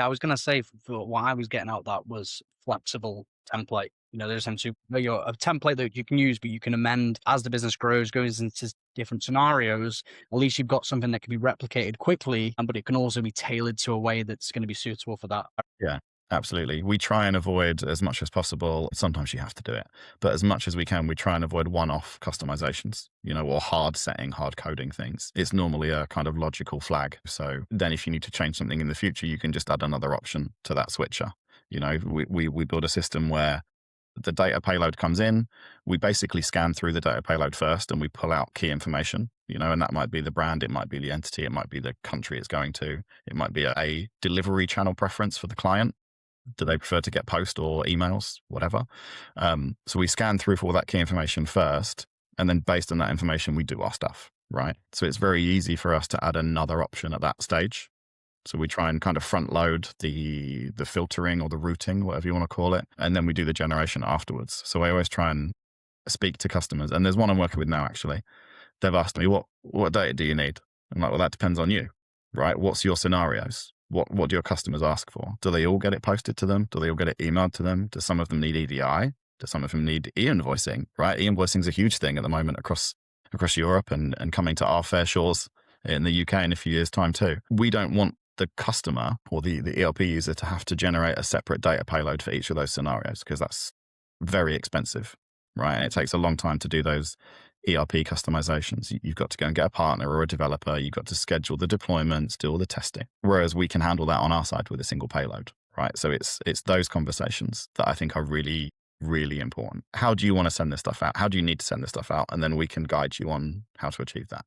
I was going to say for what I was getting out that was flexible template. There's essentially a template that you can use, but you can amend as the business grows, goes into different scenarios. At least you've got something that can be replicated quickly, but it can also be tailored to a way that's going to be suitable for that. Yeah, absolutely. We try and avoid as much as possible. Sometimes you have to do it, but as much as we can, we try and avoid one-off customizations, or hard setting, hard coding things. It's normally a kind of logical flag. So then if you need to change something in the future, you can just add another option to that switcher. We build a system where the data payload comes in. We basically scan through the data payload first and we pull out key information, and that might be the brand, it might be the entity, it might be the country it's going to, it might be a delivery channel preference for the client. Do they prefer to get post or emails, whatever? So we scan through for all that key information first, and then based on that information, we do our stuff, right? So it's very easy for us to add another option at that stage. So we try and kind of front load the filtering or the routing, whatever you want to call it. And then we do the generation afterwards. So I always try and speak to customers. And there's one I'm working with now, actually. They've asked me, what data do you need? I'm like, well, that depends on you, right? What's your scenarios? What do your customers ask for? Do they all get it posted to them? Do they all get it emailed to them? Do some of them need EDI? Do some of them need e-invoicing, right? E-invoicing is a huge thing at the moment across Europe and coming to our fair shores in the UK in a few years' time too. We don't want the customer or the ERP user to have to generate a separate data payload for each of those scenarios because that's very expensive, right? And it takes a long time to do those ERP customizations. You've got to go and get a partner or a developer. You've got to schedule the deployments, do all the testing. Whereas we can handle that on our side with a single payload, right? So it's those conversations that I think are really, really important. How do you want to send this stuff out? How do you need to send this stuff out? And then we can guide you on how to achieve that.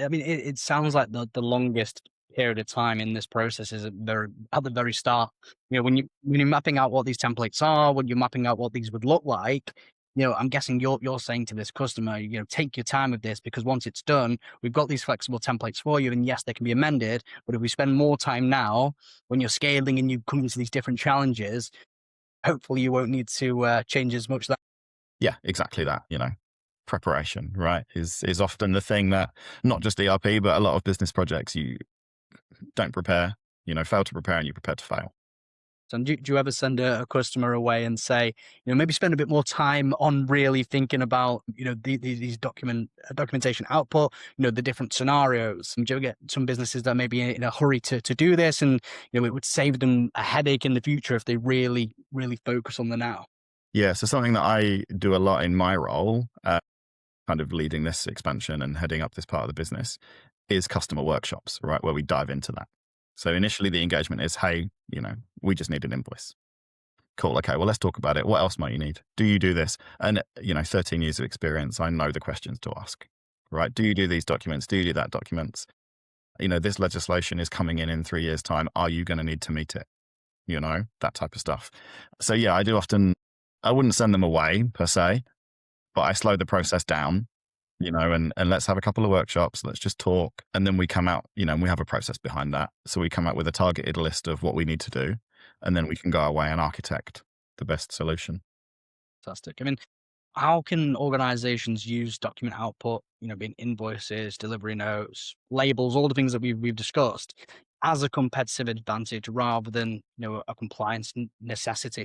I mean, it sounds like the longest period of time in this process is at the very start. When you're mapping out what these templates are, when you're mapping out what these would look like, I'm guessing you're saying to this customer, take your time with this because once it's done, we've got these flexible templates for you, and yes, they can be amended. But if we spend more time now, when you're scaling and you come into these different challenges, hopefully you won't need to change as much. Yeah, exactly that. Preparation, right, is often the thing that not just ERP, but a lot of business projects you don't prepare, fail to prepare and you prepare to fail. So do you ever send a customer away and say, maybe spend a bit more time on really thinking about, these documentation output, the different scenarios? And do you ever get some businesses that may be in a hurry to do this and, it would save them a headache in the future if they really, really focus on the now? Yeah. So something that I do a lot in my role, kind of leading this expansion and heading up this part of the business is customer workshops, right? Where we dive into that. So initially the engagement is, hey, we just need an invoice. Cool. Okay. Well, let's talk about it. What else might you need? Do you do this? And, 13 years of experience, I know the questions to ask, right? Do you do these documents? Do you do that documents? This legislation is coming in 3 years' time. Are you going to need to meet it? That type of stuff. So yeah, I wouldn't send them away per se, but I slow the process down, and let's have a couple of workshops. Let's just talk. And then we come out, and we have a process behind that. So we come out with a targeted list of what we need to do. And then we can go away and architect the best solution. Fantastic. I mean, how can organizations use document output, being invoices, delivery notes, labels, all the things that we've discussed as a competitive advantage rather than, a compliance necessity?